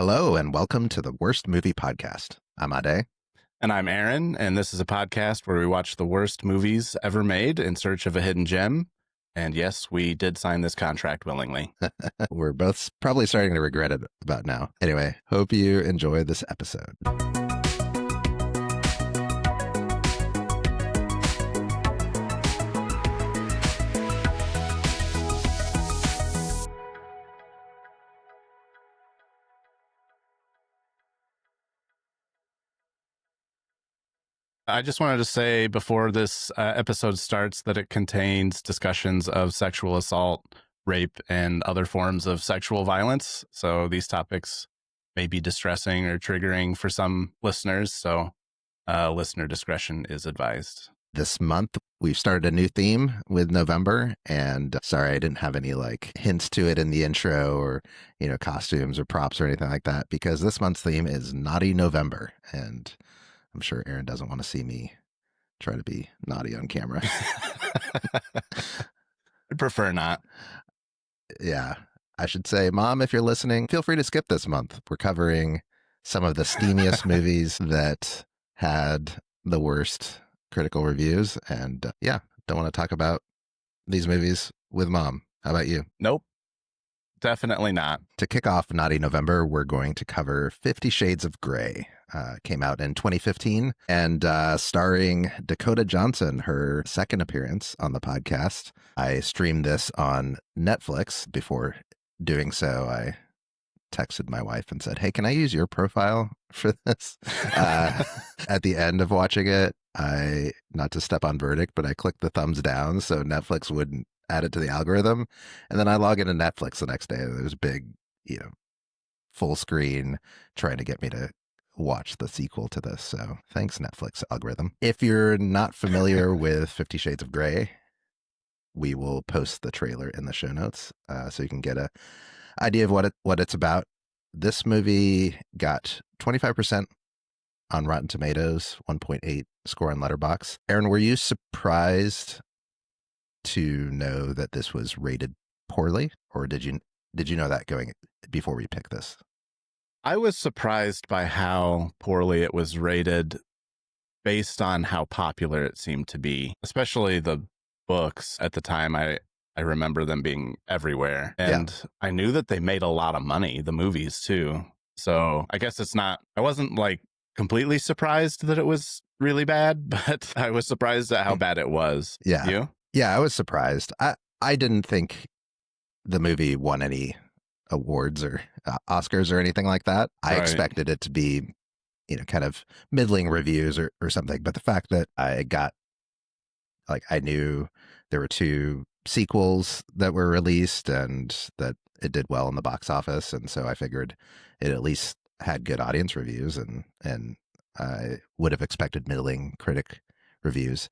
Hello, and welcome to the Worst Movie Podcast. I'm Ade. And I'm Aaron, and this is a podcast where we watch the worst movies ever made in search of a hidden gem. And yes, we did sign this contract willingly. We're both probably starting to regret it about now. Anyway, hope you enjoy this episode. I just wanted to say before this episode starts that it contains discussions of sexual assault, rape, and other forms of sexual violence. So these topics may be distressing or triggering for some listeners. So listener discretion is advised. This month, we've started a new theme with November. And sorry, I didn't have any hints to it in the intro or, costumes or props or anything like that, because this month's theme is Naughty November. And I'm sure Aaron doesn't want to see me try to be naughty on camera. I'd prefer not. Yeah. I should say, Mom, if you're listening, feel free to skip this month. We're covering some of the steamiest movies that had the worst critical reviews. And don't want to talk about these movies with Mom. How about you? Nope. Definitely not. To kick off Naughty November, we're going to cover 50 Shades of Grey. Came out in 2015 and starring Dakota Johnson, her second appearance on the podcast. I streamed this on Netflix. Before doing so, I texted my wife and said, "Hey, can I use your profile for this?" At the end of watching it, not to step on verdict, but I clicked the thumbs down so Netflix wouldn't add it to the algorithm. And then I log into Netflix the next day. There's big, full screen trying to get me to watch the sequel to this. So thanks, Netflix algorithm. If you're not familiar with 50 Shades of Grey, we will post the trailer in the show notes so you can get a idea of what it's about. This movie got 25% on Rotten Tomatoes, 1.8 score on Letterboxd. Aaron, were you surprised to know that this was rated poorly, or did you know that going before we picked this? I was surprised by how poorly it was rated based on how popular it seemed to be, especially the books at the time. I remember them being everywhere, and I knew that they made a lot of money, the movies too. So I guess I wasn't completely surprised that it was really bad, but I was surprised at how bad it was. Yeah. You? Yeah, I was surprised. I didn't think the movie won any awards or Oscars or anything like that. I expected it to be, kind of middling reviews or something. But the fact that I got, I knew there were 2 sequels that were released and that it did well in the box office. And so I figured it at least had good audience reviews and I would have expected middling critic reviews.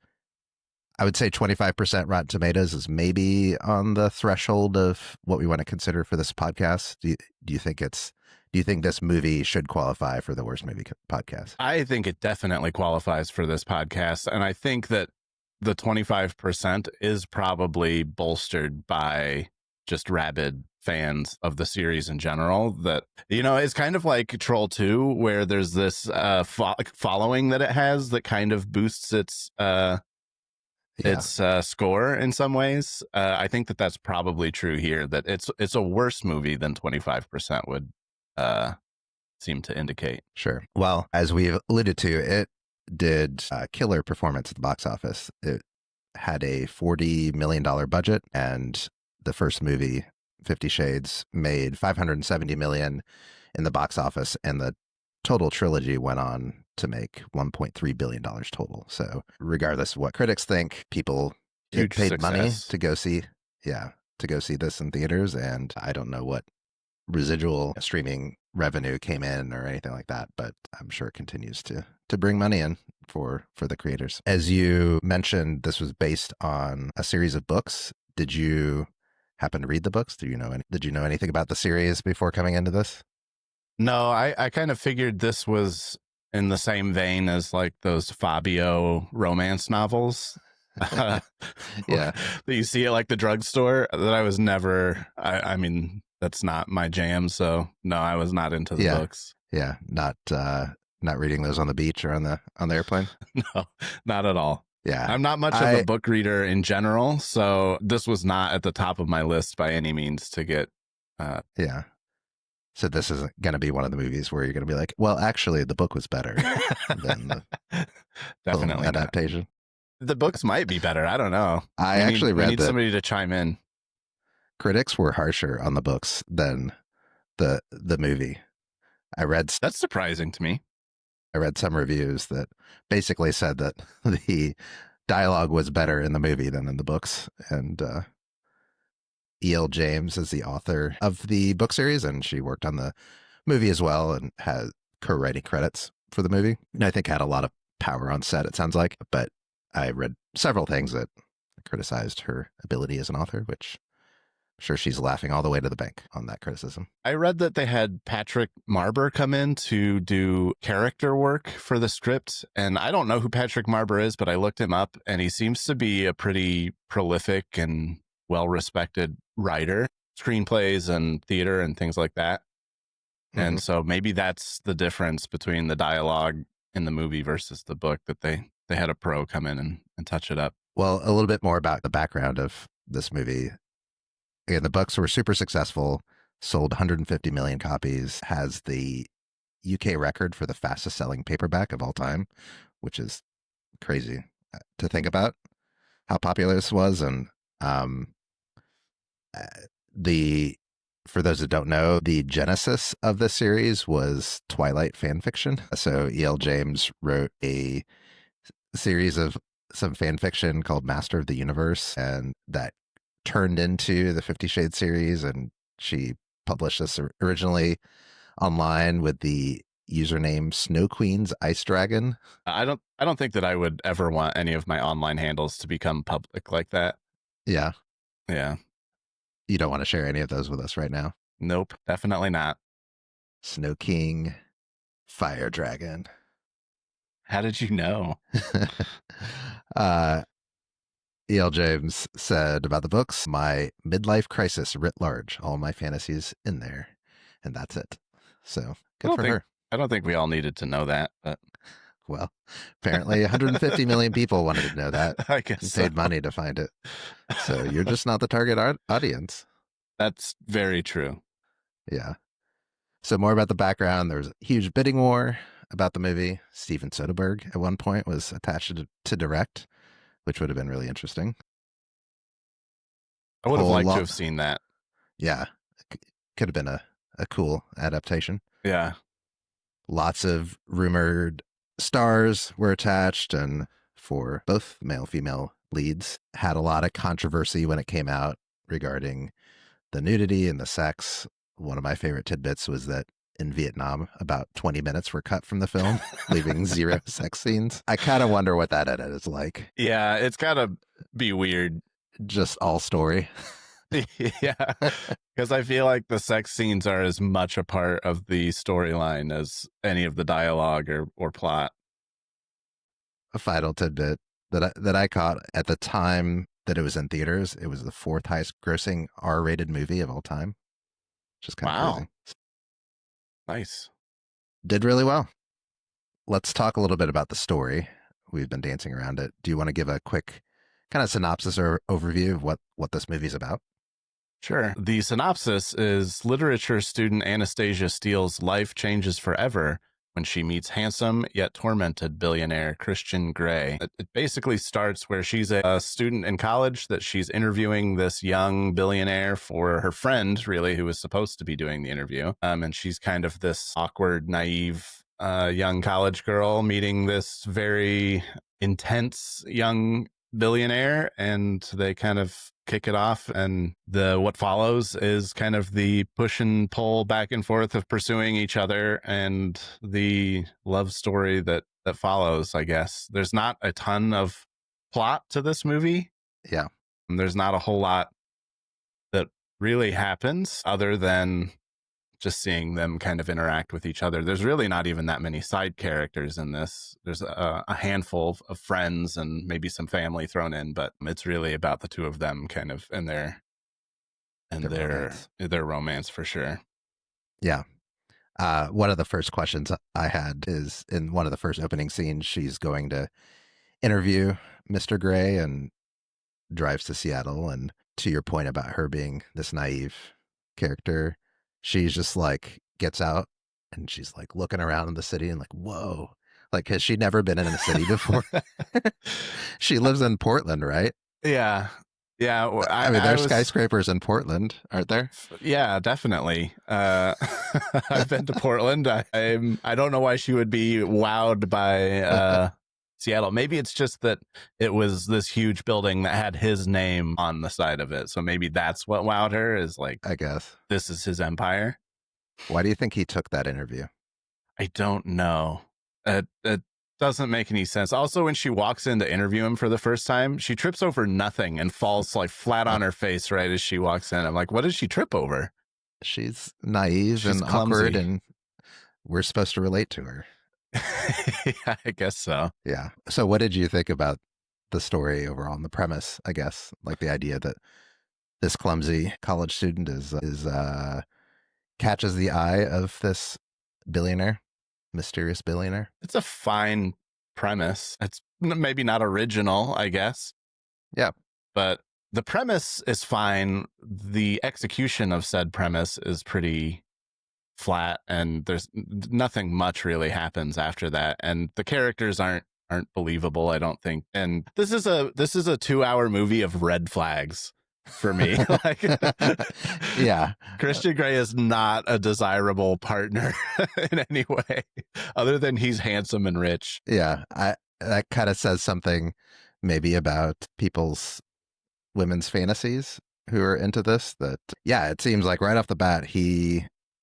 I would say 25% Rotten Tomatoes is maybe on the threshold of what we want to consider for this podcast. Do you think this movie should qualify for the Worst Movie Podcast? I think it definitely qualifies for this podcast. And I think that the 25% is probably bolstered by just rabid fans of the series in general. That, it's kind of like Troll 2, where there's this following that it has that kind of boosts its score in some ways. I think that that's probably true here, that it's a worse movie than 25% would seem to indicate. Sure. Well, as we've alluded to, it did a killer performance at the box office. It had a $40 million budget, and the first movie, 50 Shades, made $570 million in the box office, and the total trilogy went on to make $1.3 billion total. So regardless of what critics think, people paid money to go see this in theaters. And I don't know what residual streaming revenue came in or anything like that, but I'm sure it continues to bring money in for the creators. As you mentioned, this was based on a series of books. Did you happen to read the books? Did you know anything about the series before coming into this? No, I kind of figured this was in the same vein as those Fabio romance novels. Yeah. That you see at the drugstore, that I was never, I mean, that's not my jam. So no, I was not into the Yeah. books. Yeah. Not reading those on the beach or on the airplane. No, not at all. Yeah. I'm not much of a book reader in general, so this was not at the top of my list by any means to get. Yeah. So this isn't going to be one of the movies where you're going to be like, well, actually, the book was better than the film Definitely adaptation. Not. The books might be better. I don't know. I we need somebody to chime in. Critics were harsher on the books than the movie. That's surprising to me. I read some reviews that basically said that the dialogue was better in the movie than in the books. And E.L. James is the author of the book series, and she worked on the movie as well and has co-writing credits for the movie. And I think had a lot of power on set, it sounds like. But I read several things that criticized her ability as an author, which I'm sure she's laughing all the way to the bank on that criticism. I read that they had Patrick Marber come in to do character work for the script. And I don't know who Patrick Marber is, but I looked him up and he seems to be a pretty prolific and well-respected writer, screenplays and theater and things like that. Mm-hmm. And so maybe that's the difference between the dialogue in the movie versus the book, that they had a pro come in and touch it up. Well, a little bit more about the background of this movie. Again, the books were super successful, sold 150 million copies, has the UK record for the fastest selling paperback of all time, which is crazy to think about how popular this was. And for those that don't know, the genesis of the series was Twilight fan fiction. So E.L. James wrote a series of some fan fiction called Master of the Universe, and that turned into the 50 Shades series. And she published this originally online with the username Snow Queen's Ice Dragon. I don't think that I would ever want any of my online handles to become public like that. Yeah. Yeah. You don't want to share any of those with us right now? Nope, definitely not. Snow King, Fire Dragon. How did you know? E.L. James said about the books, my midlife crisis writ large, all my fantasies in there. And that's it. So good for her. I don't think we all needed to know that, but well, apparently 150 million people wanted to know that. I guess paid money to find it. So you're just not the target audience. That's very true. Yeah. So more about the background. There was a huge bidding war about the movie. Steven Soderbergh at one point was attached to direct, which would have been really interesting. I would have liked to have seen that. Yeah. Could have been a cool adaptation. Yeah. Lots of rumored stars were attached, and for both male female leads, had a lot of controversy when it came out regarding the nudity and the sex. One of my favorite tidbits was that in Vietnam, about 20 minutes were cut from the film, leaving 0 sex scenes. I kind of wonder what that edit is like. Yeah, it's gotta be weird. Just all story. Yeah, because I feel like the sex scenes are as much a part of the storyline as any of the dialogue or plot. A final tidbit that I caught at the time that it was in theaters, it was the 4th highest grossing R-rated movie of all time, which is kind of crazy. Nice. Did really well. Let's talk a little bit about the story. We've been dancing around it. Do you want to give a quick kind of synopsis or overview of what this movie's about? Sure. The synopsis is literature student Anastasia Steele's life changes forever when she meets handsome yet tormented billionaire Christian Grey. It basically starts where she's a student in college, that she's interviewing this young billionaire for her friend, really, who was supposed to be doing the interview. And she's kind of this awkward, naive young college girl meeting this very intense young billionaire, and they kind of kick it off, and what follows is kind of the push and pull back and forth of pursuing each other and the love story that follows, I guess. There's not a ton of plot to this movie. Yeah. And there's not a whole lot that really happens other than just seeing them kind of interact with each other. There's really not even that many side characters in this. There's a handful of friends and maybe some family thrown in, but it's really about the two of them kind of and their and their romance for sure. Yeah. One of the first questions I had is in one of the first opening scenes, she's going to interview Mr. Gray and drives to Seattle. And to your point about her being this naive character, she's just like gets out and she's like looking around in the city and like, whoa, like, has she never been in a city before? She lives in Portland, right? Yeah. Yeah. I mean, there's skyscrapers in Portland, aren't there? Yeah, definitely. I've been to Portland. I don't know why she would be wowed by Seattle. Maybe it's just that it was this huge building that had his name on the side of it. So maybe that's what wowed her, is like, I guess this is his empire. Why do you think he took that interview? I don't know. It doesn't make any sense. Also, when she walks in to interview him for the first time, she trips over nothing and falls like flat on her face right as she walks in. I'm like, what did she trip over? She's naive and clumsy. Awkward, and we're supposed to relate to her. Yeah, I guess so. Yeah. So what did you think about the story overall and the premise, I guess? Like the idea that this clumsy college student is catches the eye of this billionaire, mysterious billionaire. It's a fine premise. It's maybe not original, I guess. Yeah. But the premise is fine. The execution of said premise is pretty flat, and there's nothing much really happens after that, and the characters aren't believable, I don't think. And this is a 2-hour movie of red flags for me. Like, yeah, Christian Grey is not a desirable partner in any way, other than he's handsome and rich. Yeah, that kind of says something maybe about women's fantasies who are into this. That, yeah, it seems like right off the bat,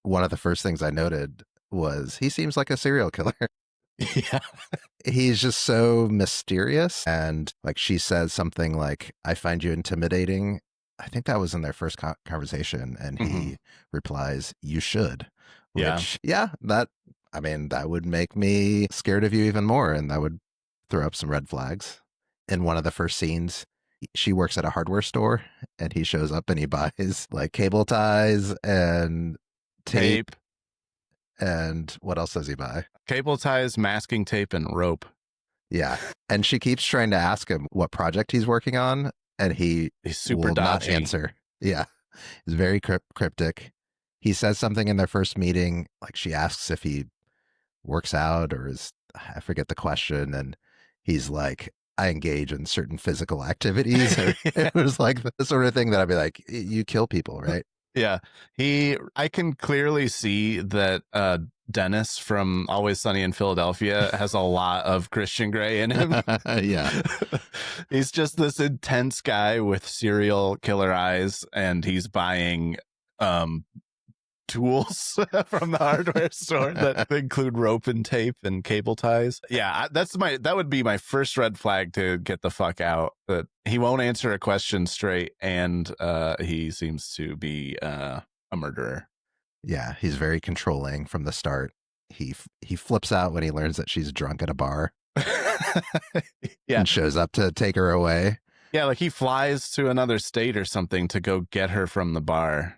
one of the first things I noted was he seems like a serial killer. Yeah. He's just so mysterious. And like she says something like, I find you intimidating. I think that was in their first conversation. And he replies, you should. Which, that would make me scared of you even more. And that would throw up some red flags. In one of the first scenes, she works at a hardware store and he shows up and he buys like cable ties and tape. And what else does he buy? Cable ties, masking tape, and rope. Yeah. And she keeps trying to ask him what project he's working on, and he's super will dodgy. Not answer. Yeah. He's very cryptic. He says something in their first meeting, like she asks if he works out or I forget the question, and he's like, I engage in certain physical activities. It was like the sort of thing that I'd be like, you kill people, right? Yeah, I can clearly see that Dennis from Always Sunny in Philadelphia has a lot of Christian Grey in him. Yeah. He's just this intense guy with serial killer eyes, and he's buying tools from the hardware store that include rope and tape and cable ties. Yeah, that would be my first red flag to get the fuck out. That he won't answer a question straight, and he seems to be a murderer. Yeah, he's very controlling from the start. He flips out when he learns that she's drunk at a bar. Yeah, and shows up to take her away. Yeah, like he flies to another state or something to go get her from the bar.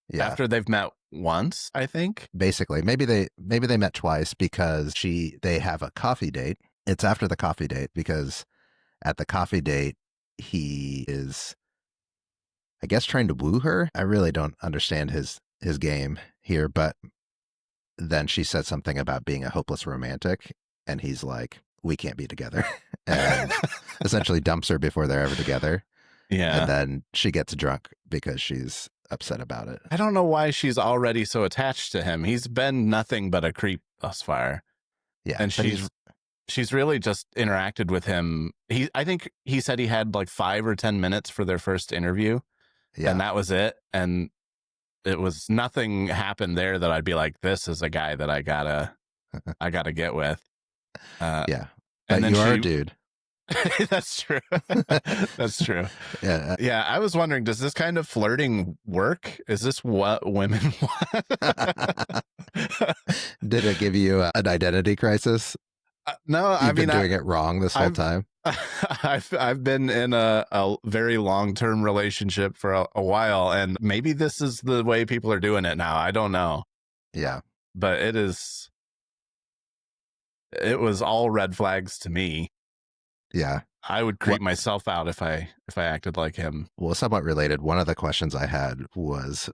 Yeah. After they've met once, I think. Basically, maybe they met twice because they have a coffee date. It's after the coffee date because at the coffee date he is, I guess, trying to woo her. I really don't understand his game here, but then she said something about being a hopeless romantic, and he's like, we can't be together, and essentially dumps her before they're ever together. Yeah. And then she gets drunk because she's upset about it. I don't know why she's already so attached to him. He's been nothing but a creep thus far. Yeah. And she's really just interacted with him. I think he said he had like 5 or 10 minutes for their first interview. Yeah. And that was it. And it was nothing happened there that I'd be like, this is a guy that I gotta get with. Yeah. But you are a dude. That's true. That's true. Yeah. Yeah. I was wondering, does this kind of flirting work? Is this what women want? Did it give you an identity crisis? No, I You've been mean, doing it wrong this whole I've time. I've been in a very long-term relationship for a while, and maybe this is the way people are doing it now. I don't know, Yeah. but it was all red flags to me. Yeah. I would creep What myself out if I acted like him. Well, somewhat related, one of the questions I had was,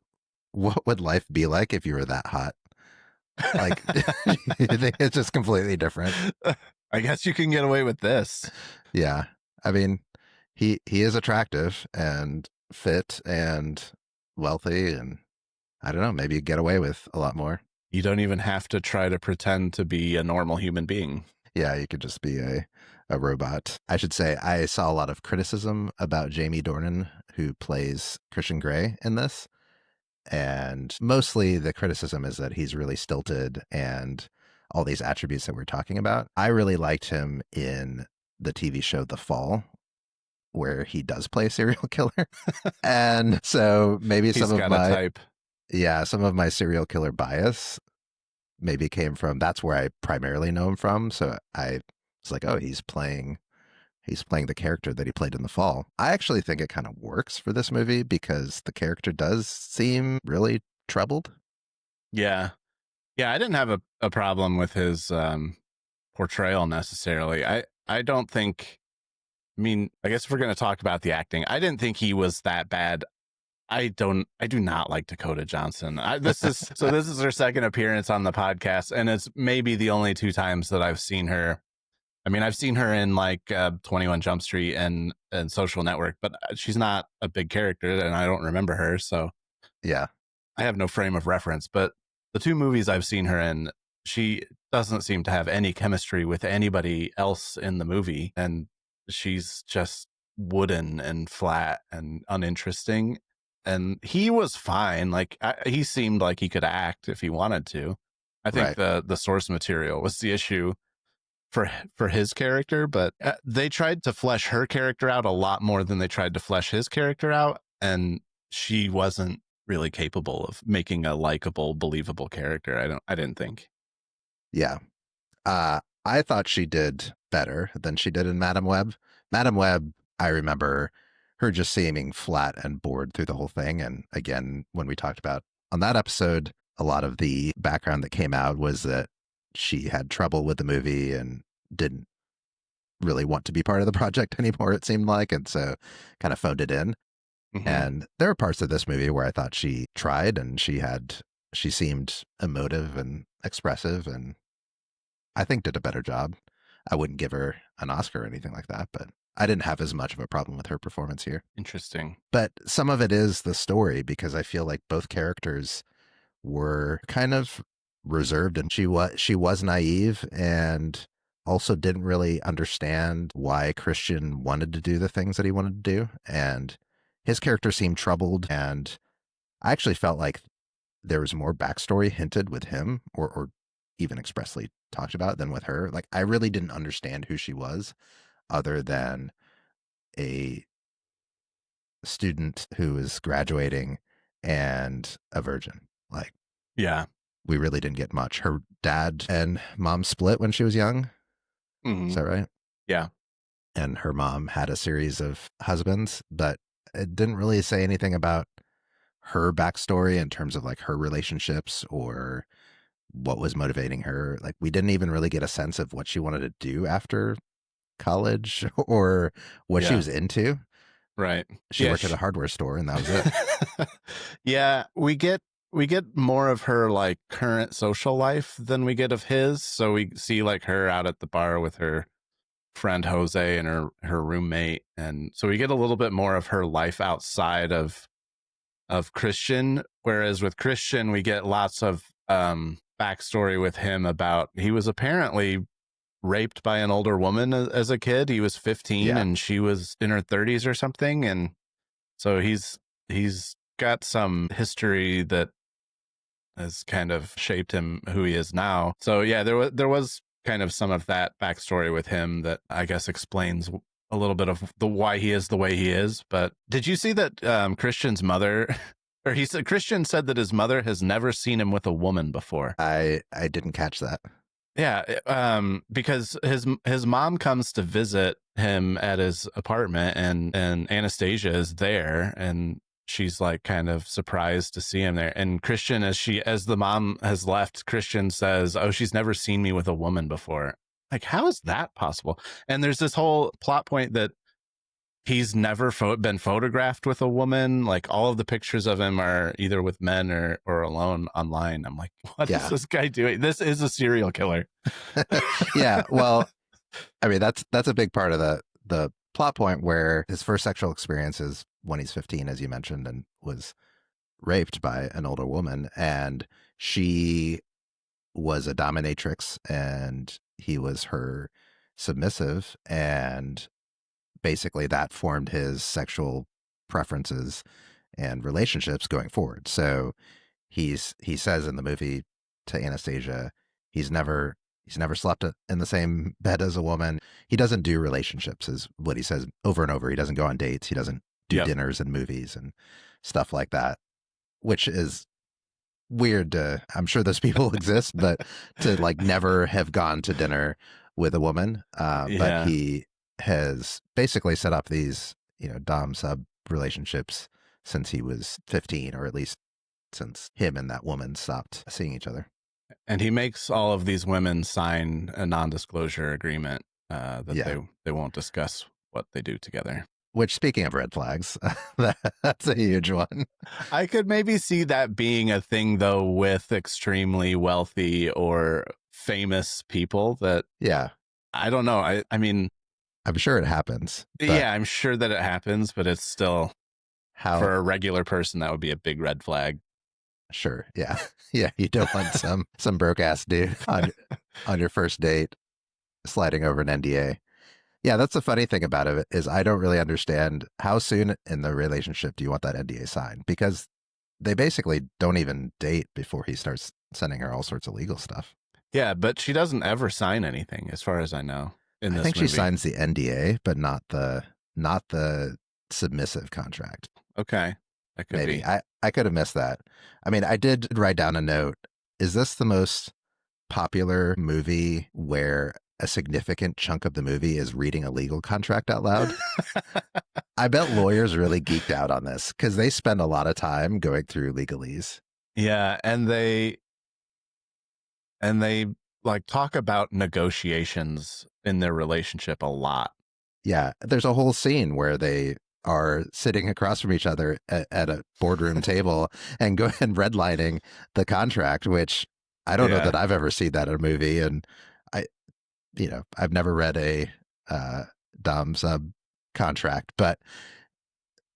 what would life be like if you were that hot? Like, you think it's just completely different? I guess you can get away with this. Yeah. I mean, he is attractive and fit and wealthy, and I don't know, maybe you get away with a lot more. You don't even have to try to pretend to be a normal human being. Yeah, you could just be a robot. I should say I saw a lot of criticism about Jamie Dornan, who plays Christian Grey in this. And mostly the criticism is that he's really stilted and all these attributes that we're talking about. I really liked him in the TV show The Fall, where he does play a serial killer. And so maybe He's got a type. Yeah, some of my serial killer bias maybe came from, that's where I primarily know him from. So I was like, oh, he's playing the character that he played in The Fall. I actually think it kind of works for this movie because the character does seem really troubled. Yeah. Yeah, I didn't have a problem with his portrayal necessarily. I don't think, I mean, I guess if we're going to talk about the acting, I didn't think he was that bad. I do not like Dakota Johnson. This is her second appearance on the podcast, and it's maybe the only 2 times that I've seen her. I mean, I've seen her in like 21 Jump Street and Social Network, but she's not a big character, and I don't remember her. So Yeah. I have no frame of reference. But the 2 movies I've seen her in, she doesn't seem to have any chemistry with anybody else in the movie, and she's just wooden and flat and uninteresting. And he was fine. Like he seemed like he could act if he wanted to. I think the source material was the issue for his character, but they tried to flesh her character out a lot more than they tried to flesh his character out, and she wasn't really capable of making a likable, believable character. I didn't think. Yeah. I thought she did better than she did in Madam Web. Madam Web, I remember her just seeming flat and bored through the whole thing. And again, when we talked about on that episode, a lot of the background that came out was that she had trouble with the movie and didn't really want to be part of the project anymore, it seemed like. And so kind of phoned it in. Mm-hmm. And there were parts of this movie where I thought she tried and she seemed emotive and expressive, and I think did a better job. I wouldn't give her an Oscar or anything like that, but I didn't have as much of a problem with her performance here. Interesting. But some of it is the story, because I feel like both characters were kind of reserved, and she was naive and also didn't really understand why Christian wanted to do the things that he wanted to do. And his character seemed troubled, and I actually felt like there was more backstory hinted with him or even expressly talked about than with her. Like, I really didn't understand who she was other than a student who is graduating and a virgin. Like, yeah, we really didn't get much. Her dad and mom split when she was young. Mm-hmm. Is that right? Yeah. And her mom had a series of husbands, but it didn't really say anything about her backstory in terms of like her relationships or what was motivating her. Like, we didn't even really get a sense of what she wanted to do after college or what she was into. Right. She worked at a hardware store, and that was it. Yeah, we get more of her like current social life than we get of his. So we see like her out at the bar with her friend Jose and her roommate, and so we get a little bit more of her life outside of Christian. Whereas with Christian, we get lots of backstory with him about he was apparently raped by an older woman as a kid. He was 15 and she was in her 30s or something, and so he's got some history that has kind of shaped him who he is now. So yeah, there was kind of some of that backstory with him that I guess explains a little bit of the why he is the way he is. But did you see that Christian's mother or Christian said that his mother has never seen him with a woman before? I didn't catch that. Yeah, because his mom comes to visit him at his apartment, and Anastasia is there, and she's like kind of surprised to see him there. And Christian, as the mom has left, Christian says, "Oh, she's never seen me with a woman before." Like, how is that possible? And there's this whole plot point that he's never been photographed with a woman. Like, all of the pictures of him are either with men or alone online. I'm like, what is this guy doing? This is a serial killer. Yeah, well, I mean, that's a big part of the plot point, where his first sexual experience is when he's 15, as you mentioned, and was raped by an older woman, and she was a dominatrix and he was her submissive, and basically that formed his sexual preferences and relationships going forward. So he says in the movie to Anastasia, he's never slept in the same bed as a woman. He doesn't do relationships, is what he says over and over. He doesn't go on dates. He doesn't do dinners and movies and stuff like that, which is weird. I'm sure those people exist, but to like never have gone to dinner with a woman. But he has basically set up these, dom sub relationships since he was 15, or at least since him and that woman stopped seeing each other. And he makes all of these women sign a non-disclosure agreement that they won't discuss what they do together. Which, speaking of red flags, that's a huge one. I could maybe see that being a thing, though, with extremely wealthy or famous people that, I don't know. I mean, I'm sure it happens. Yeah, I'm sure that it happens, but it's still, for a regular person, that would be a big red flag. Sure. Yeah. Yeah. You don't want some broke ass dude on your first date sliding over an NDA. Yeah, that's the funny thing about it, is I don't really understand how soon in the relationship do you want that NDA signed, because they basically don't even date before he starts sending her all sorts of legal stuff. Yeah, but she doesn't ever sign anything, as far as I know. I think she signs the NDA, but not the submissive contract. Okay, that could be. I could have missed that. I mean, I did write down a note. Is this the most popular movie where a significant chunk of the movie is reading a legal contract out loud? I bet lawyers really geeked out on this because they spend a lot of time going through legalese. Yeah, and they like talk about negotiations in their relationship a lot. Yeah, there's a whole scene where they are sitting across from each other at a boardroom table and redlining the contract, which I don't know that I've ever seen that in a movie. And I've never read a dom sub contract, but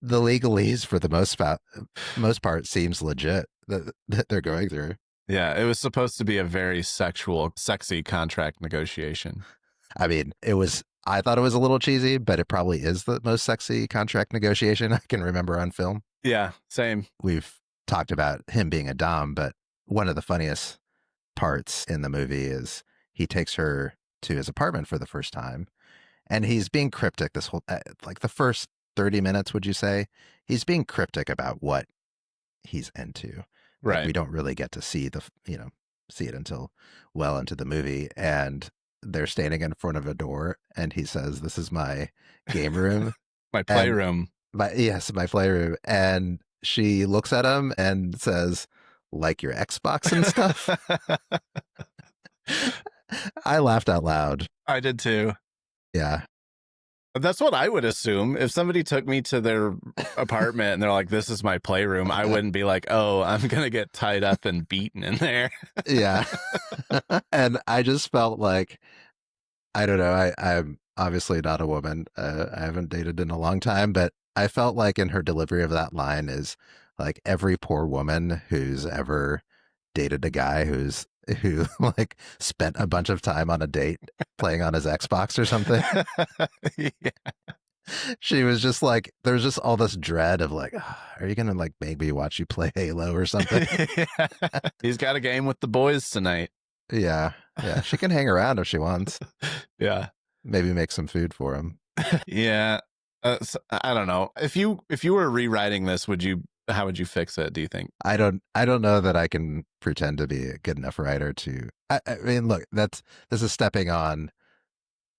the legalese for the most part seems legit that they're going through. Yeah, it was supposed to be a very sexy contract negotiation. I mean, I thought it was a little cheesy, but it probably is the most sexy contract negotiation I can remember on film. Yeah, same. We've talked about him being a dom, but one of the funniest parts in the movie is he takes her to his apartment for the first time, and he's being cryptic this whole, like the first 30 minutes, would you say? He's being cryptic about what he's into. Right. Like, we don't really get to see see it until well into the movie, and they're standing in front of a door, and he says, "This is my game room." My playroom. My playroom. And she looks at him and says, "Like your Xbox and stuff?" I laughed out loud. I did too. Yeah. That's what I would assume. If somebody took me to their apartment and they're like, "This is my playroom," I wouldn't be like, "Oh, I'm going to get tied up and beaten in there." Yeah. And I just felt like, I don't know, I'm obviously not a woman. I haven't dated in a long time, but I felt like in her delivery of that line is like every poor woman who's ever dated a guy who like spent a bunch of time on a date playing on his Xbox or something. Yeah. She was just like, there's just all this dread of like, are you going to like maybe watch you play Halo or something? He's got a game with the boys tonight. Yeah. Yeah. She can hang around if she wants. Yeah. Maybe make some food for him. Yeah. So, I don't know. If you were rewriting this, would you How would you fix it, do you think? I don't know that I can pretend to be a good enough writer to. I mean, look, this is stepping on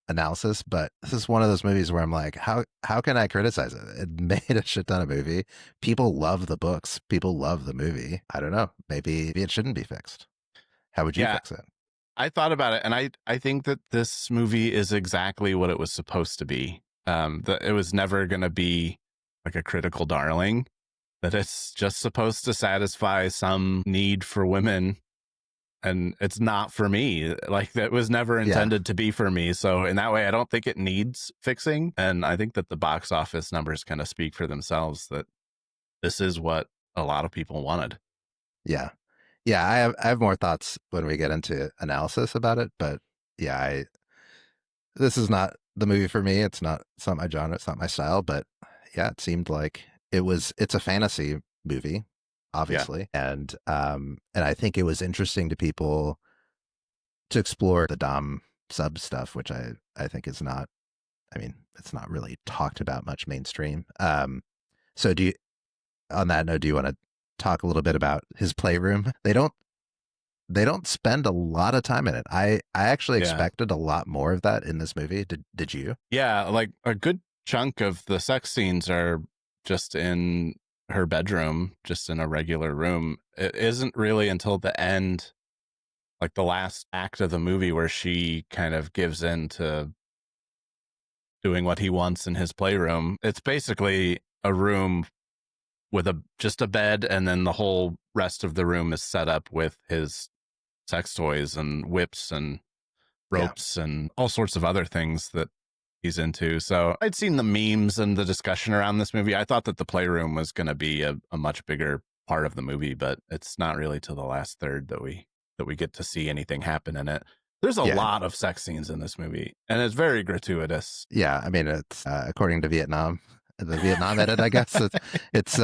analysis, but this is one of those movies where I'm like, how can I criticize it? It made a shit ton of movie. People love the books. People love the movie. I don't know. Maybe it shouldn't be fixed. How would you Yeah, fix it? I thought about it, and I think that this movie is exactly what it was supposed to be. That it was never going to be like a critical darling. That it's just supposed to satisfy some need for women, and it's not for me. Like, that was never Yeah. intended to be for me. So in that way, I don't think it needs fixing. And I think that the box office numbers kind of speak for themselves, that this is what a lot of people wanted. Yeah. Yeah, I have more thoughts when we get into analysis about it, but yeah, this is not the movie for me. It's not my genre, it's not my style, but yeah, it seemed like it's a fantasy movie, Yeah. obviously. And I think it was interesting to people to explore the Dom sub stuff, which I think is not, I mean, it's not really talked about much mainstream. So on that note, do you want to talk a little bit about his playroom? They don't spend a lot of time in it. I actually Yeah. expected a lot more of that in this movie. Did you? Yeah. Like, a good chunk of the sex scenes are just in her bedroom, just in a regular room. It isn't really until the end, like the last act of the movie, where she kind of gives in to doing what he wants in his playroom. It's basically a room with just a bed, and then the whole rest of the room is set up with his sex toys and whips and Yeah. ropes and all sorts of other things that he's into. So I'd seen the memes and the discussion around this movie. I thought that the playroom was going to be a much bigger part of the movie, but it's not really till the last third that we get to see anything happen in it. There's a Yeah. lot of sex scenes in this movie, and it's very gratuitous. Yeah. I mean, it's according to the Vietnam edit, I guess it's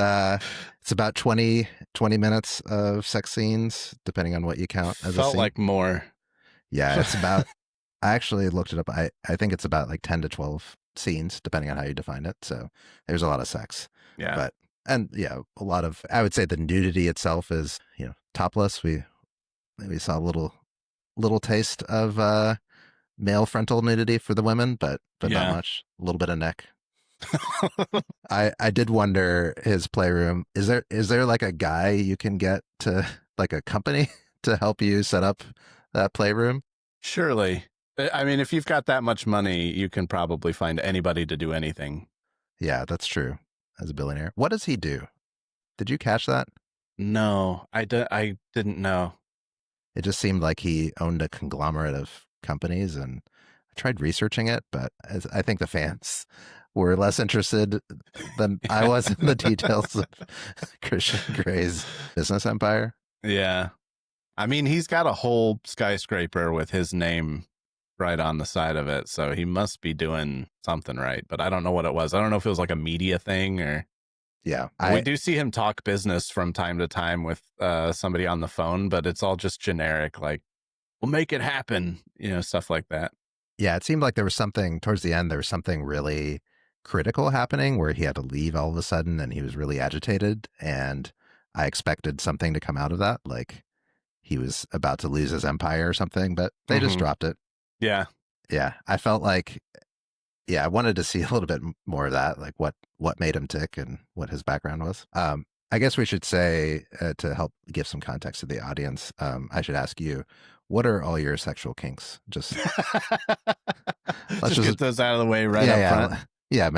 about 20 minutes of sex scenes, depending on what you count as a Felt scene. like more. Yeah, it's about. I actually looked it up. I think it's about like 10 to 12 scenes, depending on how you define it. So there's a lot of sex. Yeah. But and yeah, a lot of. I would say the nudity itself is topless. We saw a little taste of male frontal nudity for the women, but not Yeah. much. A little bit of neck. I did wonder his playroom. Is there like a guy you can get to, like a company to help you set up that playroom? Surely. I mean, if you've got that much money, you can probably find anybody to do anything. Yeah, that's true. As a billionaire, what does he do? Did you catch that? No, I didn't know. It just seemed like he owned a conglomerate of companies, and I tried researching it, but I think the fans were less interested than I was in the details of Christian Grey's business empire. Yeah. I mean, he's got a whole skyscraper with his name right on the side of it, so he must be doing something right, but I don't know what it was. I don't know if it was like a media thing or... Yeah. We do see him talk business from time to time with somebody on the phone, but it's all just generic, like, we'll make it happen, stuff like that. Yeah, it seemed like there was something towards the end, there was something really critical happening where he had to leave all of a sudden and he was really agitated. And I expected something to come out of that, like he was about to lose his empire or something, but they just dropped it. Yeah. Yeah. I felt like, I wanted to see a little bit more of that, like what made him tick and what his background was. I guess we should say, to help give some context to the audience, I should ask you, what are all your sexual kinks? Just let's just get those out of the way up front. Yeah,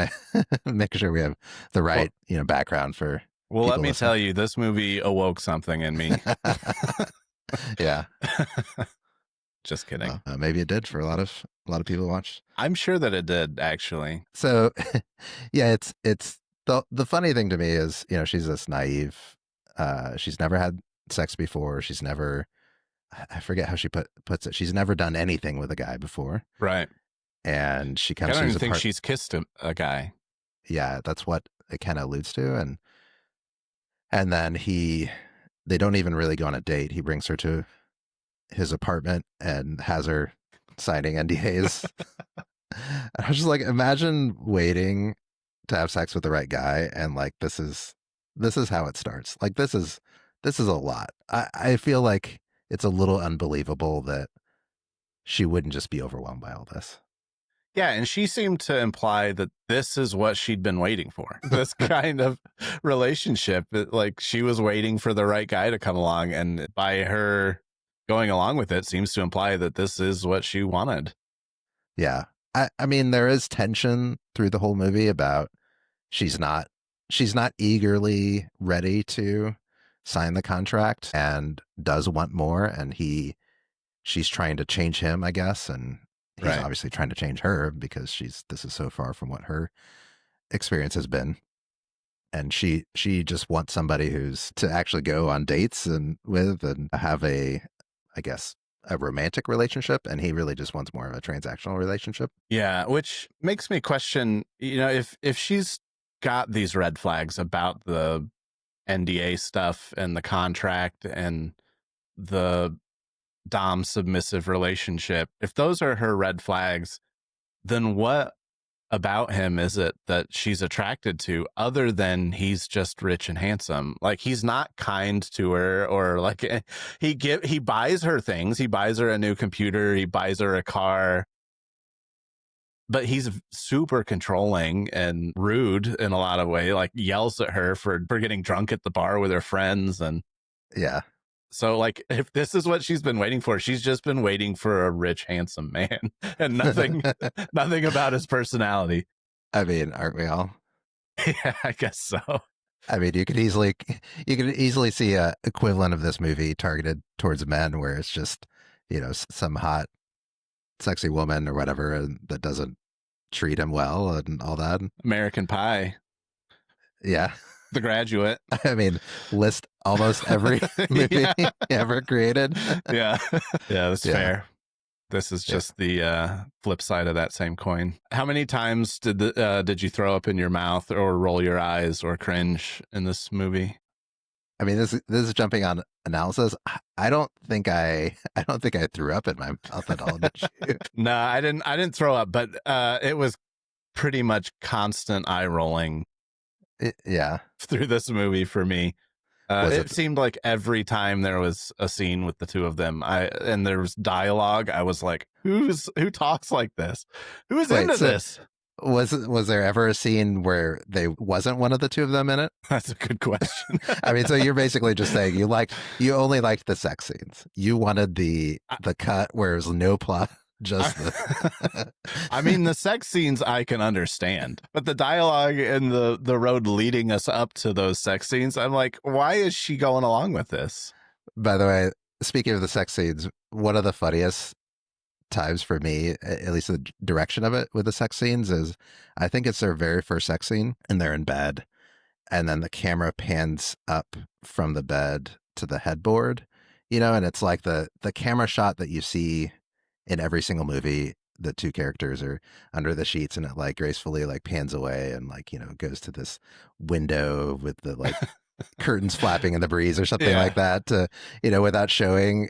make sure we have the right background for. Well, let me listening. tell you, this movie awoke something in me. Yeah. Just kidding. Well, maybe it did for a lot of people who watched. I'm sure that it did, actually. So, yeah, it's the funny thing to me is, she's this naive. She's never had sex before. She's never. I forget how she puts it. She's never done anything with a guy before. Right. And she comes. I don't even think she's kissed a guy. Yeah, that's what it kind of alludes to, and then they don't even really go on a date. He brings her to his apartment and has her signing NDAs. I was just like, imagine waiting to have sex with the right guy, and like this is This is how it starts. Like this is a lot. I feel like it's a little unbelievable that she wouldn't just be overwhelmed by all this. Yeah, and she seemed to imply that this is what she'd been waiting for. This kind of relationship. Like she was waiting for the right guy to come along, and by her going along with it seems to imply that this is what she wanted. Yeah. I mean there is tension through the whole movie about she's not eagerly ready to sign the contract and does want more, and she's trying to change him, I guess, and he's Right. obviously trying to change her because this is so far from what her experience has been. And she just wants somebody who's to actually go on dates and with and have I guess a romantic relationship, and he really just wants more of a transactional relationship. Yeah, which makes me question, if she's got these red flags about the NDA stuff and the contract and the dom submissive relationship, if those are her red flags, then what about him is it that she's attracted to other than he's just rich and handsome? Like he's not kind to her, or like he buys her things, he buys her a new computer, he buys her a car, but he's super controlling and rude in a lot of ways, like yells at her for getting drunk at the bar with her friends. And Yeah. so like if this is what she's been waiting for, she's just been waiting for a rich, handsome man and nothing about his personality. I mean, aren't we all? Yeah, I guess so. I mean, you could easily see a equivalent of this movie targeted towards men, where it's just some hot, sexy woman or whatever that doesn't treat him well and all that. American Pie, Yeah, The Graduate. I mean, list almost every movie ever created. Yeah, that's fair. This is just the flip side of that same coin. How many times did you throw up in your mouth or roll your eyes or cringe in this movie? I mean, this is jumping on analysis. I don't think I threw up in my mouth at all. Did you? No, I didn't throw up, but it was pretty much constant eye rolling. Yeah, through this movie for me. It seemed like every time there was a scene with the two of them, and there was dialogue, I was like, who talks like this? Who is into this? Was there ever a scene where they wasn't one of the two of them in it? That's a good question. I mean, so you're basically just saying you only liked the sex scenes. You wanted the cut where there's no plot. Just I mean, the sex scenes I can understand, but the dialogue and the road leading us up to those sex scenes, I'm like, why is she going along with this? By the way, speaking of the sex scenes, one of the funniest times for me, at least the direction of it with the sex scenes, is I think it's their very first sex scene and they're in bed, and then the camera pans up from the bed to the headboard, and it's like the camera shot that you see in every single movie. The two characters are under the sheets and it like gracefully like pans away and like goes to this window with the like curtains flapping in the breeze or something like that to without showing.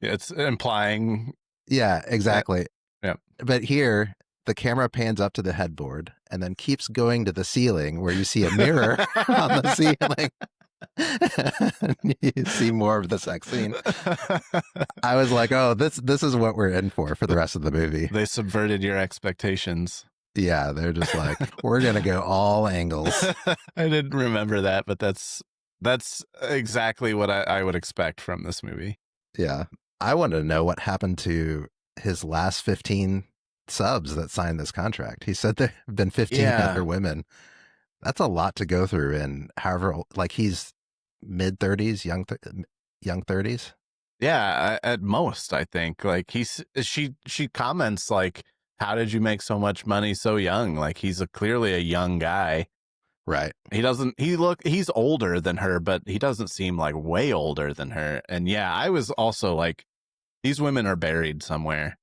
It's implying. Yeah, exactly. Yeah. But here the camera pans up to the headboard and then keeps going to the ceiling where you see a mirror on the ceiling. You see more of the sex scene. I was like, oh, this is what we're in for the rest of the movie. They subverted your expectations. Yeah, they're just like, we're gonna go all angles. I didn't remember that, but that's exactly what I would expect from this movie. Yeah, I wanted to know what happened to his last 15 subs that signed this contract. He said there have been 15 other women. That's a lot to go through. And however, like he's mid 30s, young 30s. Yeah, at most, I think. Like she comments like, "How did you make so much money so young?" Like he's clearly a young guy, right? He's older than her, but he doesn't seem like way older than her. And yeah, I was also like, these women are buried somewhere.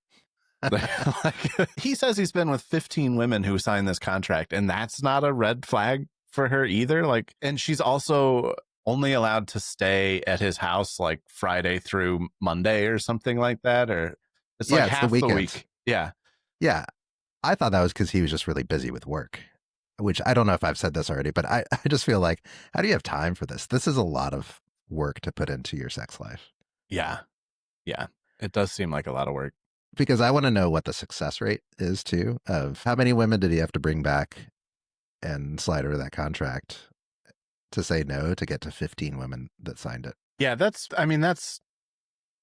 Like, he says he's been with 15 women who signed this contract, and that's not a red flag for her either. Like, and she's also only allowed to stay at his house like Friday through Monday or something like that, or it's like half the week. Yeah. I thought that was because he was just really busy with work. which I don't know if I've said this already, but I just feel like, how do you have time for this? This is a lot of work to put into your sex life. Yeah. Yeah. It does seem like a lot of work. Because I want to know what the success rate is too, of how many women did he have to bring back and slide over that contract to say no to get to 15 women that signed it. Yeah, that's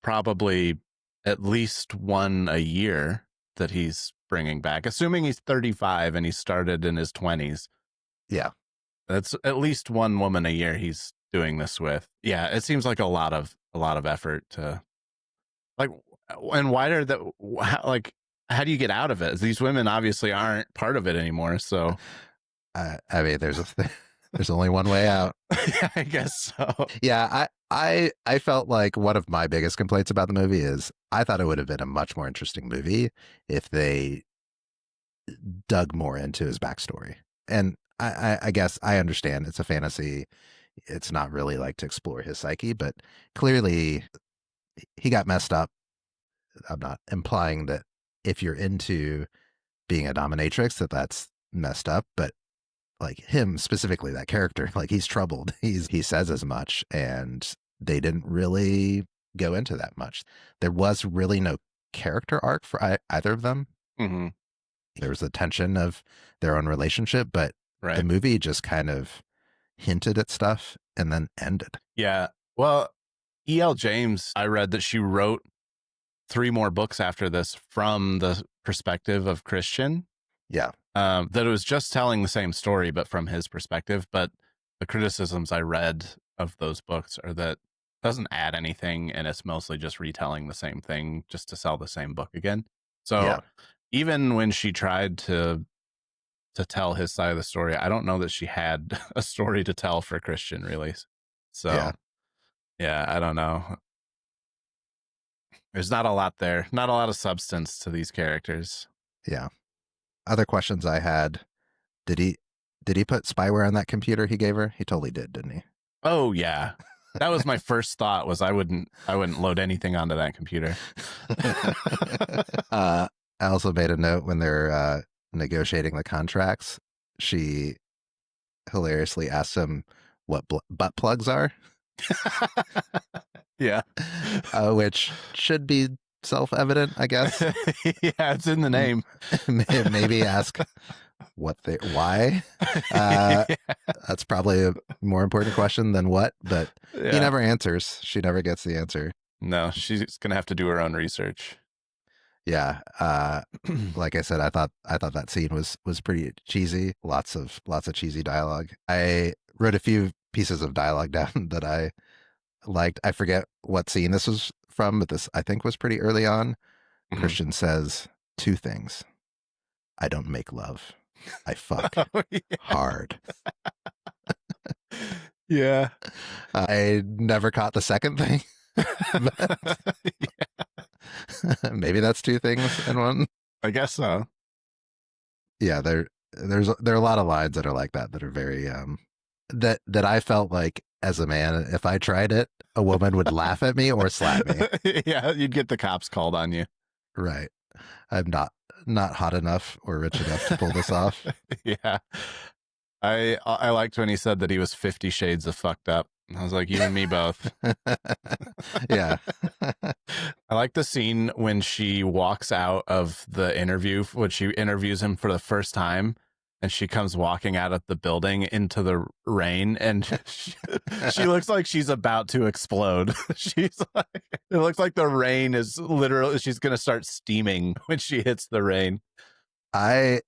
probably at least one a year that he's bringing back, assuming he's 35 and he started in his 20s. Yeah. That's at least one woman a year he's doing this with. Yeah, it seems like a lot of effort to, like, and why are the, like, how do you get out of it? These women obviously aren't part of it anymore, so I mean, there's only one way out. Yeah, I guess so. Yeah, I felt like one of my biggest complaints about the movie is I thought it would have been a much more interesting movie if they dug more into his backstory. And I guess I understand it's a fantasy. It's not really like to explore his psyche, but clearly he got messed up. I'm not implying that if you're into being a dominatrix that's messed up, but like him specifically, that character, like he's troubled. He says as much, and they didn't really go into that much. There was really no character arc for either of them. Mm-hmm. There was the tension of their own relationship, but the movie just kind of hinted at stuff and then ended. Yeah. Well, E.L. James, I read that she wrote 3 more books after this from the perspective of Christian. Yeah. That it was just telling the same story, but from his perspective. But the criticisms I read of those books are that it doesn't add anything, and it's mostly just retelling the same thing just to sell the same book again. So even when she tried to tell his side of the story, I don't know that she had a story to tell for Christian, really. So yeah, I don't know. There's not a lot there. Not a lot of substance to these characters. Yeah. Other questions I had, did he put spyware on that computer he gave her? He totally did, didn't he? Oh yeah. That was my first thought, was I wouldn't load anything onto that computer. I also made a note when they're negotiating the contracts. She hilariously asks him what butt plugs are. Yeah. Which should be self-evident, I guess. Yeah, it's in the name. Maybe ask why. That's probably a more important question than what, but he never answers. She never gets the answer. No, she's gonna have to do her own research. Yeah. Like I said, I thought that scene was pretty cheesy. Lots of cheesy dialogue. I wrote a few pieces of dialogue down that I liked. I forget what scene this was from, but this I think was pretty early on. Mm-hmm. Christian says 2 things. I don't make love. I fuck hard. Yeah. I never caught the second thing. Maybe that's 2 things in one. I guess so. Yeah, there are a lot of lines that are like that are very that I felt like as a man, if I tried it, a woman would laugh at me or slap me. Yeah, you'd get the cops called on you. Right. I'm not hot enough or rich enough to pull this off. Yeah. I liked when he said that he was 50 shades of fucked up. I was like, you and me both. Yeah. I like the scene when she walks out of the interview, when she interviews him for the first time, and she comes walking out of the building into the rain, and she looks like she's about to explode. She's like, it looks like the rain is literally, she's going to start steaming when she hits the rain. I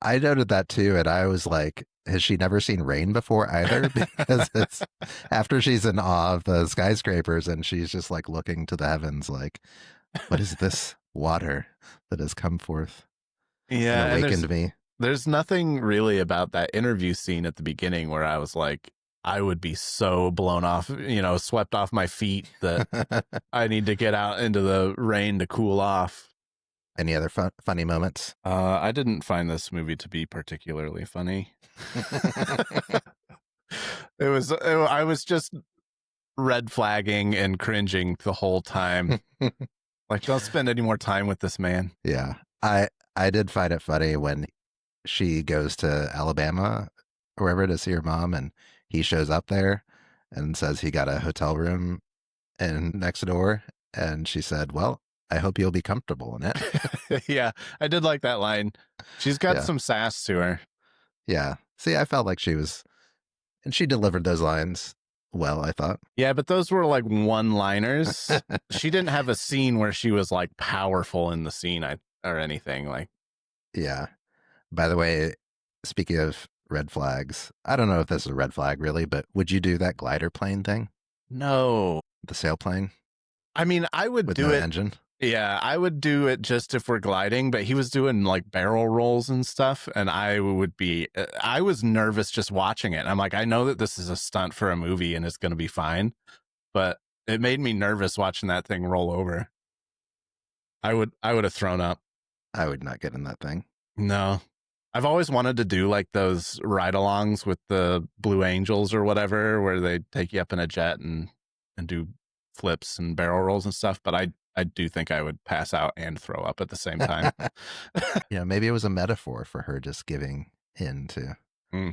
noted that too, and I was like, has she never seen rain before either? Because it's after she's in awe of the skyscrapers and she's just like looking to the heavens like, what is this water that has come forth? Yeah, and awakened me. There's nothing really about that interview scene at the beginning where I was like, I would be so blown off, swept off my feet that I need to get out into the rain to cool off. Any other funny moments? I didn't find this movie to be particularly funny. I was just red flagging and cringing the whole time. Like, don't spend any more time with this man. Yeah. I did find it funny when she goes to Alabama or wherever to see her mom, and he shows up there and says he got a hotel room and next door, and she said, "Well, I hope you'll be comfortable in it." Yeah, I did like that line. She's got Yeah, some sass to her. yeah. See, I felt like she was, and she delivered those lines well, I thought. Yeah, but those were like one-liners. She didn't have a scene where she was like powerful in the scene or anything. Like, Yeah. By the way, speaking of red flags, I don't know if this is a red flag really, but would you do that glider plane thing, no. the sailplane I mean, I would with do no it. engine? Yeah, I would do it just if we're gliding, but he was doing like barrel rolls and stuff. And I was nervous just watching it. I'm like, I know that this is a stunt for a movie and it's going to be fine, but it made me nervous watching that thing roll over. I would have thrown up. I would not get in that thing. No, I've always wanted to do like those ride alongs with the Blue Angels or whatever, where they take you up in a jet and do flips and barrel rolls and stuff. But I do think I would pass out and throw up at the same time. Maybe it was a metaphor for her just giving in to.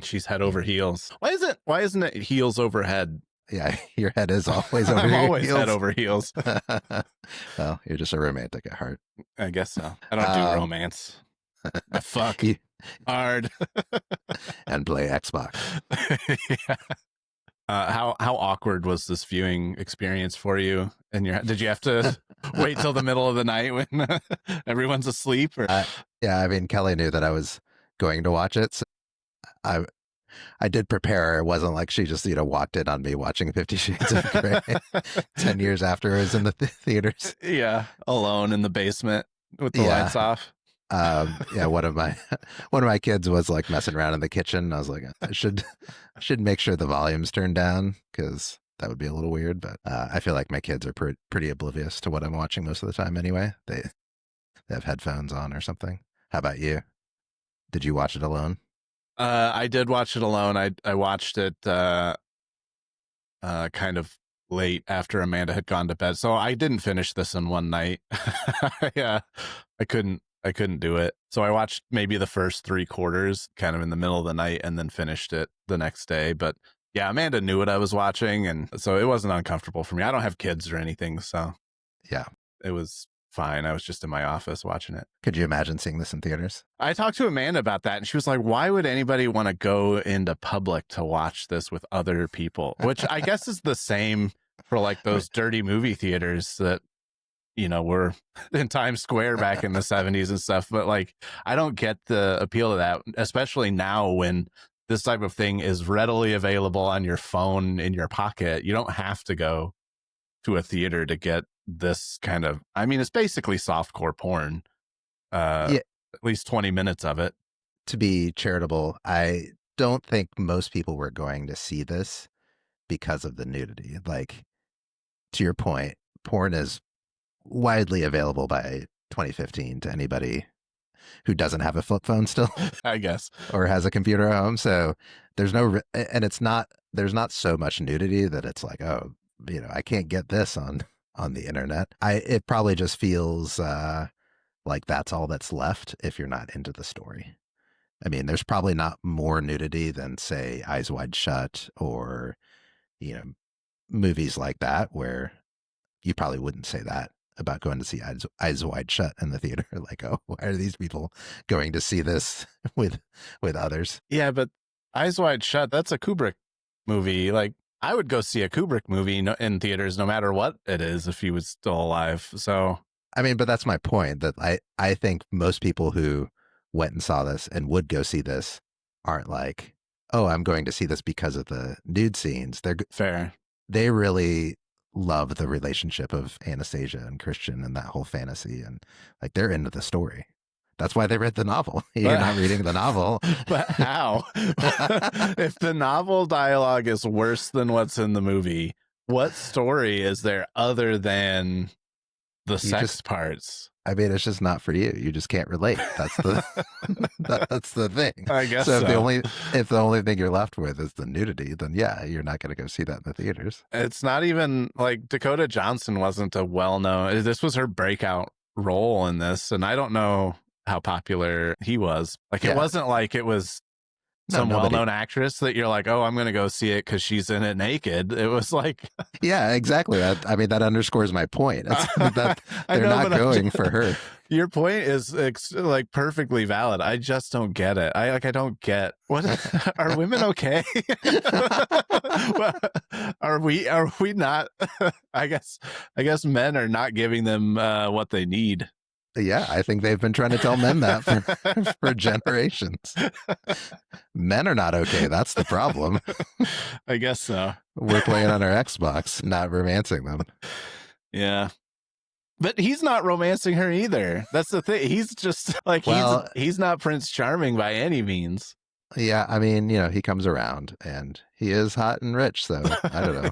She's head over heels. Why isn't it heels over head? Yeah, your head is always over I'm your always heels. head over heels. Well, you're just a romantic at heart. I guess so. I don't do romance. I fuck hard and play Xbox. Yeah. How awkward was this viewing experience for you? And did you have to wait till the middle of the night when everyone's asleep? Or? Yeah, I mean, Kelly knew that I was going to watch it, so I did prepare her. It wasn't like she just walked in on me watching 50 Shades of Grey 10 years after it was in the theaters. Yeah, alone in the basement with the lights off. Yeah, one of my kids was like messing around in the kitchen. I was like, I should make sure the volume's turned down because that would be a little weird. But I feel like my kids are pretty oblivious to what I'm watching most of the time anyway. They have headphones on or something. How about you? Did you watch it alone? I did watch it alone. I watched it kind of late after Amanda had gone to bed, so I didn't finish this in one night. Yeah, I couldn't do it. So I watched maybe the first 3/4 kind of in the middle of the night and then finished it the next day. But yeah, Amanda knew what I was watching, and so it wasn't uncomfortable for me. I don't have kids or anything, so yeah, it was fine. I was just in my office watching it. Could you imagine seeing this in theaters? I talked to Amanda about that, and she was like, why would anybody want to go into public to watch this with other people? Which I guess is the same for like those dirty movie theaters that were in Times Square back in the 70s and stuff. But like, I don't get the appeal of that, especially now when this type of thing is readily available on your phone in your pocket. You don't have to go to a theater to get this kind of, I mean, it's basically softcore porn. Yeah. At least 20 minutes of it. To be charitable, I don't think most people were going to see this because of the nudity. Like, to your point, porn is widely available by 2015 to anybody who doesn't have a flip phone still, I guess, or has a computer at home. So there's there's not so much nudity that it's like, oh, I can't get this on the internet. It probably just feels like that's all that's left if you're not into the story. I mean, there's probably not more nudity than, say, Eyes Wide Shut or, movies like that, where you probably wouldn't say that about going to see Eyes Wide Shut in the theater. Like, oh, why are these people going to see this with others? Yeah, but Eyes Wide Shut, that's a Kubrick movie. Like, I would go see a Kubrick movie in theaters no matter what it is if he was still alive. So, I mean, but that's my point, that I think most people who went and saw this and would go see this aren't like, oh, I'm going to see this because of the nude scenes. They're fair. They really love the relationship of Anastasia and Christian and that whole fantasy, and like they're into the story. That's why they read the novel. You're not reading the novel. But how? If the novel dialogue is worse than what's in the movie, what story is there other than the sex parts? I mean, it's just not for you. You just can't relate. That's the that's the thing. I guess so. If the only thing you're left with is the nudity, then yeah, you're not going to go see that in the theaters. It's not even like Dakota Johnson wasn't a well-known. This was her breakout role in this, and I don't know how popular he was. Like, it wasn't like it was some well-known actress that you're like, oh, I'm going to go see it because she's in it naked. It was like... Yeah, exactly. That underscores my point. That they're not going for her. Your point is like perfectly valid. I just don't get it. I don't get what are women okay? Are we not? I guess men are not giving them what they need. Yeah, I think they've been trying to tell men that for generations. Men are not okay. That's the problem. I guess so. We're playing on our Xbox, not romancing them. Yeah. But he's not romancing her either. That's the thing. He's just like, he's not Prince Charming by any means. Yeah, I mean, he comes around and he is hot and rich, so I don't know.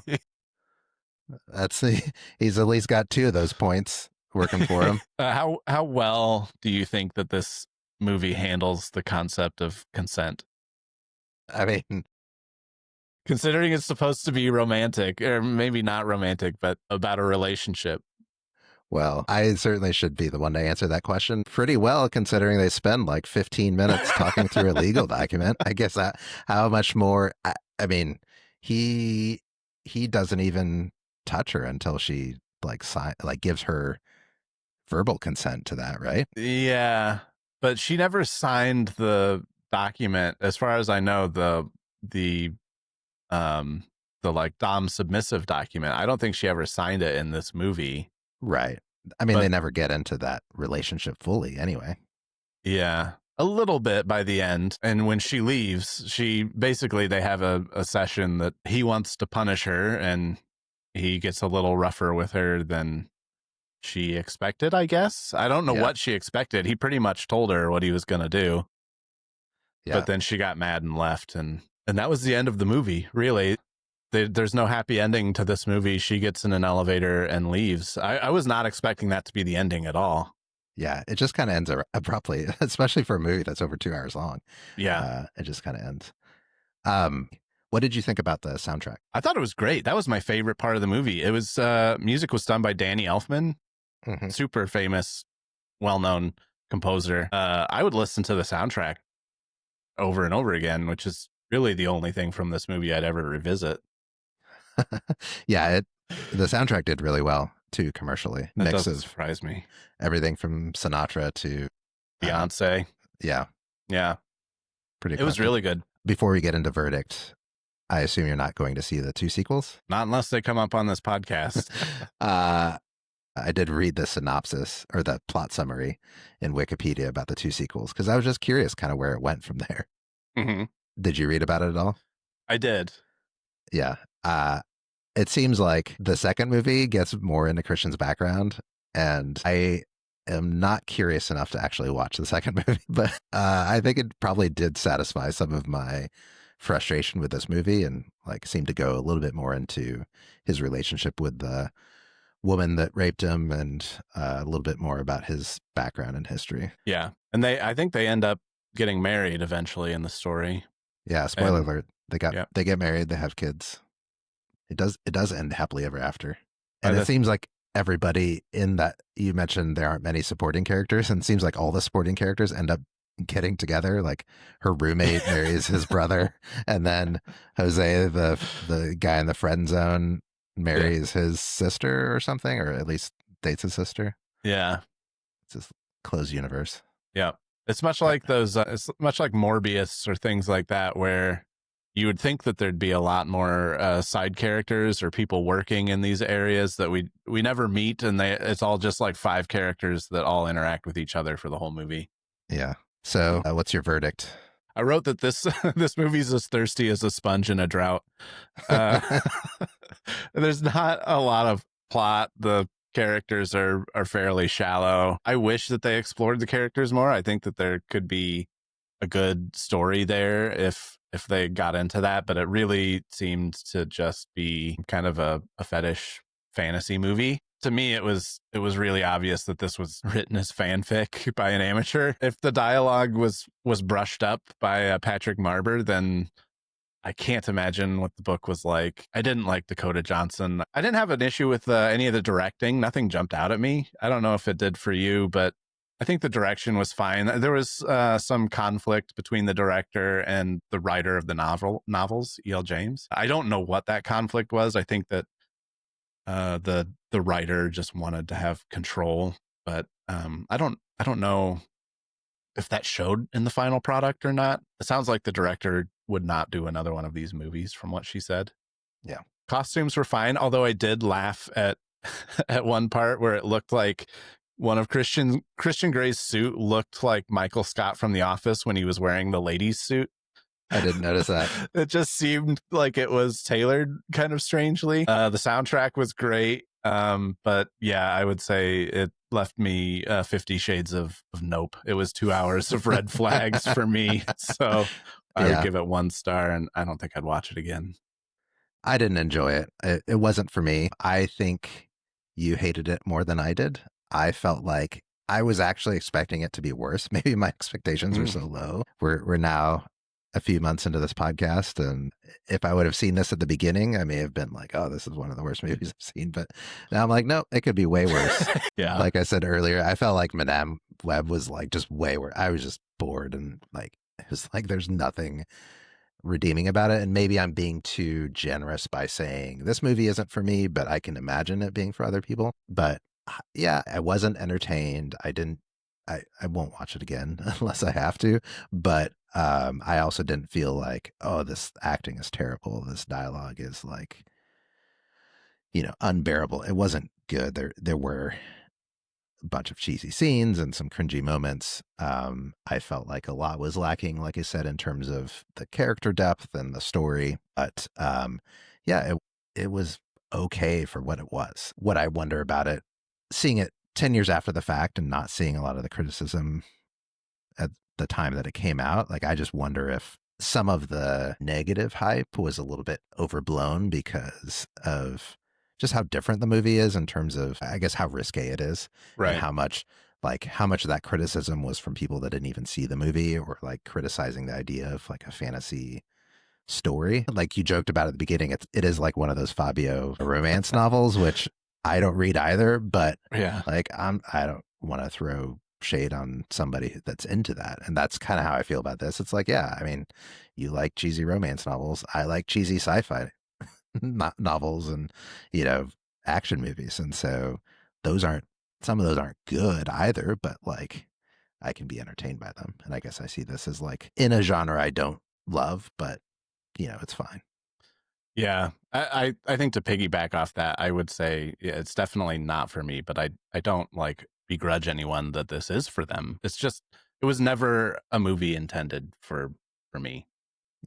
He's at least got 2 of those points working for him. How well do you think that this movie handles the concept of consent? I mean, considering it's supposed to be romantic, or maybe not romantic, but about a relationship. Well, I certainly should be the one to answer that question pretty well, considering they spend like 15 minutes talking through a legal document. I guess how much more? I mean, he doesn't even touch her until she gives her verbal consent to that, right? Yeah, but she never signed the document, as far as I know. The like dom submissive document. I don't think she ever signed it in this movie. Right. I mean, they never get into that relationship fully anyway. Yeah, a little bit by the end. And when she leaves, they have a session that he wants to punish her, and he gets a little rougher with her than she expected, I guess. I don't know what she expected. He pretty much told her what he was going to do. Yeah. But then she got mad and left. And that was the end of the movie, really. There's no happy ending to this movie. She gets in an elevator and leaves. I was not expecting that to be the ending at all. Yeah, it just kind of ends abruptly, especially for a movie that's over 2 hours long. Yeah. It just kind of ends. What did you think about the soundtrack? I thought it was great. That was my favorite part of the movie. It was music was done by Danny Elfman, super famous, well-known composer. I would listen to the soundtrack over and over again, which is really the only thing from this movie I'd ever revisit. Yeah, the soundtrack did really well too commercially. That doesn't surprise me. Everything from Sinatra to Beyonce. Yeah. Pretty. It was really good. Before we get into verdict, I assume you're not going to see the 2 sequels? Not unless they come up on this podcast. I did read the synopsis or the plot summary in Wikipedia about the 2 sequels because I was just curious kind of where it went from there. Mm-hmm. Did you read about it at all? I did. Yeah. It seems like the second movie gets more into Christian's background, and I am not curious enough to actually watch the second movie, but I think it probably did satisfy some of my frustration with this movie and seemed to go a little bit more into his relationship with the woman that raped him and a little bit more about his background and history. Yeah. And I think they end up getting married eventually in the story. Yeah. Spoiler alert. They get married. They have kids. It does end happily ever after. And it seems like everybody in that, you mentioned there aren't many supporting characters, and it seems like all the supporting characters end up getting together. Like her roommate marries his brother, and then Jose, the guy in the friend zone, marries his sister or something, or at least dates his sister. Yeah. It's this closed universe. Yeah. It's much like those, it's much like Morbius or things like that, where you would think that there'd be a lot more side characters or people working in these areas that we never meet, and it's all just like 5 characters that all interact with each other for the whole movie. Yeah. So what's your verdict? I wrote that this movie's as thirsty as a sponge in a drought. There's not a lot of plot. The characters are fairly shallow. I wish that they explored the characters more. I think that there could be a good story there if they got into that, but it really seemed to just be kind of a fetish fantasy movie. To me, it was really obvious that this was written as fanfic by an amateur. If the dialogue was brushed up by Patrick Marber, then I can't imagine what the book was like. I didn't like Dakota Johnson. I didn't have an issue with any of the directing. Nothing jumped out at me. I don't know if it did for you, but I think the direction was fine. There was some conflict between the director and the writer of the novels, E.L. James. I don't know what that conflict was. I think that the writer just wanted to have control, but I don't know if that showed in the final product or not. It sounds like the director would not do another one of these movies, from what she said. Yeah. Costumes were fine, although I did laugh at at one part where it looked like one of Christian Grey's suit looked like Michael Scott from The Office when he was wearing the ladies' suit. I didn't notice that. It just seemed like it was tailored kind of strangely. The soundtrack was great, but yeah, I would say it left me 50 Shades of Nope. It was 2 hours of red flags for me, so I would give it 1 star, and I don't think I'd watch it again. I didn't enjoy it. It wasn't for me. I think you hated it more than I did. I felt like I was actually expecting it to be worse. Maybe my expectations were so low. We're now a few months into this podcast, and if I would have seen this at the beginning, I may have been like, oh, this is one of the worst movies I've seen. But now I'm like, no, it could be way worse. Yeah. Like I said earlier, I felt like Madame Web was like just way worse. I was just bored, and like it was like there's nothing redeeming about it. And maybe I'm being too generous by saying this movie isn't for me, but I can imagine it being for other people. But yeah, I wasn't entertained. I won't watch it again unless I have to. But I also didn't feel like, oh, this acting is terrible. This dialogue is like, unbearable. It wasn't good. There were a bunch of cheesy scenes and some cringy moments. I felt like a lot was lacking, like I said, in terms of the character depth and the story. But yeah, it was okay for what it was. What I wonder about it, seeing it 10 years after the fact and not seeing a lot of the criticism at the time that it came out, like I just wonder if some of the negative hype was a little bit overblown because of just how different the movie is in terms of, I guess, how risque it is, right? And how much of that criticism was from people that didn't even see the movie, or like criticizing the idea of like a fantasy story. Like you joked about at the beginning, it is like one of those Fabio romance novels, which I don't read either, but yeah, like I don't want to throw shade on somebody that's into that. And that's kind of how I feel about this. It's like, yeah, I mean, you like cheesy romance novels. I like cheesy sci-fi novels and, action movies. And so some of those aren't good either, but like I can be entertained by them. And I guess I see this as like in a genre I don't love, but it's fine. Yeah, I think to piggyback off that, I would say it's definitely not for me, but I don't like begrudge anyone that this is for them. It's just, it was never a movie intended for me.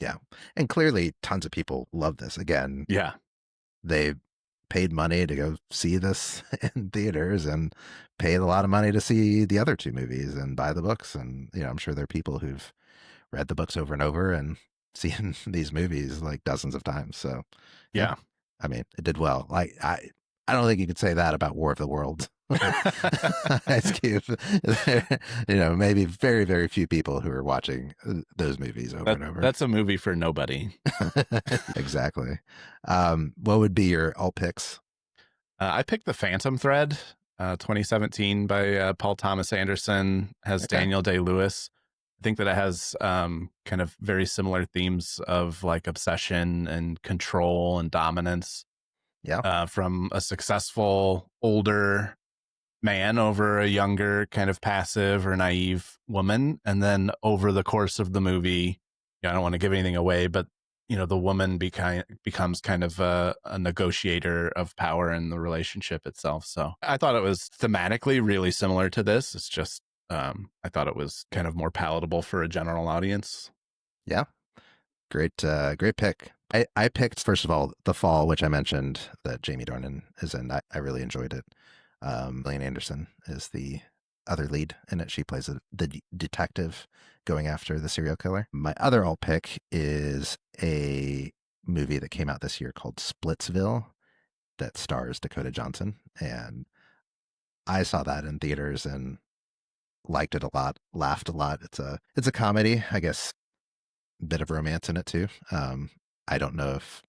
Yeah. And clearly tons of people love this. Again, yeah, they paid money to go see this in theaters and paid a lot of money to see the other 2 movies and buy the books. And, I'm sure there are people who've read the books over and over and seen these movies like dozens of times. So yeah. I mean, it did well. Like I don't think you could say that about War of the Worlds. Ice Cube. Maybe very, very few people who are watching those movies over and over. That's a movie for nobody. Exactly. What would be your alt picks? I picked The Phantom Thread, 2017 by Paul Thomas Anderson, has Daniel Day-Lewis. I think that it has kind of very similar themes of like obsession and control and dominance. Yeah. From a successful older man over a younger kind of passive or naive woman. And then over the course of the movie, I don't want to give anything away, but the woman becomes kind of a negotiator of power in the relationship itself. So I thought it was thematically really similar to this. It's just, I thought it was kind of more palatable for a general audience. Yeah. Great pick. I picked, first of all, The Fall, which I mentioned that Jamie Dornan is in. I really enjoyed it. Gillian Anderson is the other lead in it. She plays the detective going after the serial killer. My other alt pick is a movie that came out this year called Splitsville that stars Dakota Johnson. And I saw that in theaters and liked it a lot, laughed a lot. It's a comedy, I guess, a bit of romance in it too. I don't know if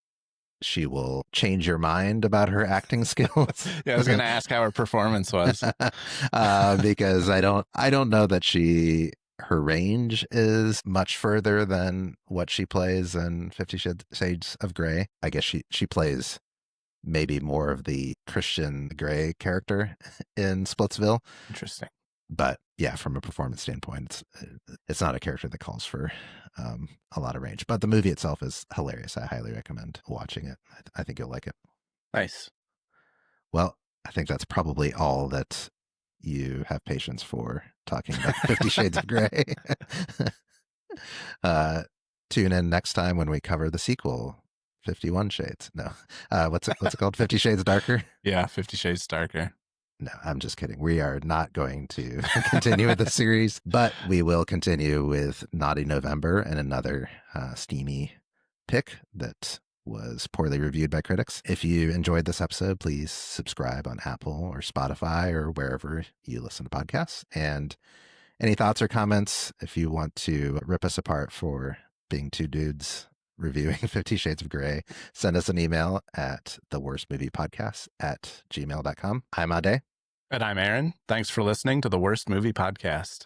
she will change your mind about her acting skills. Yeah, I was going to ask how her performance was. Because I don't know that her range is much further than what she plays in 50 Shades of Grey. I guess she plays maybe more of the Christian Grey character in Splitsville. Interesting. But yeah, from a performance standpoint, it's not a character that calls for a lot of range. But the movie itself is hilarious. I highly recommend watching it. I think you'll like it. Nice. Well, I think that's probably all that you have patience for talking about 50 Shades of Grey. Tune in next time when we cover the sequel, 51 Shades. No, what's it called? 50 Shades Darker? Yeah, 50 Shades Darker. No, I'm just kidding. We are not going to continue with the series, but we will continue with Naughty November and another steamy pick that was poorly reviewed by critics. If you enjoyed this episode, please subscribe on Apple or Spotify or wherever you listen to podcasts. And any thoughts or comments, if you want to rip us apart for being two dudes reviewing 50 Shades of Grey, send us an email at theworstmoviepodcast@gmail.com. I'm Ade. And I'm Aaron. Thanks for listening to The Worst Movie Podcast.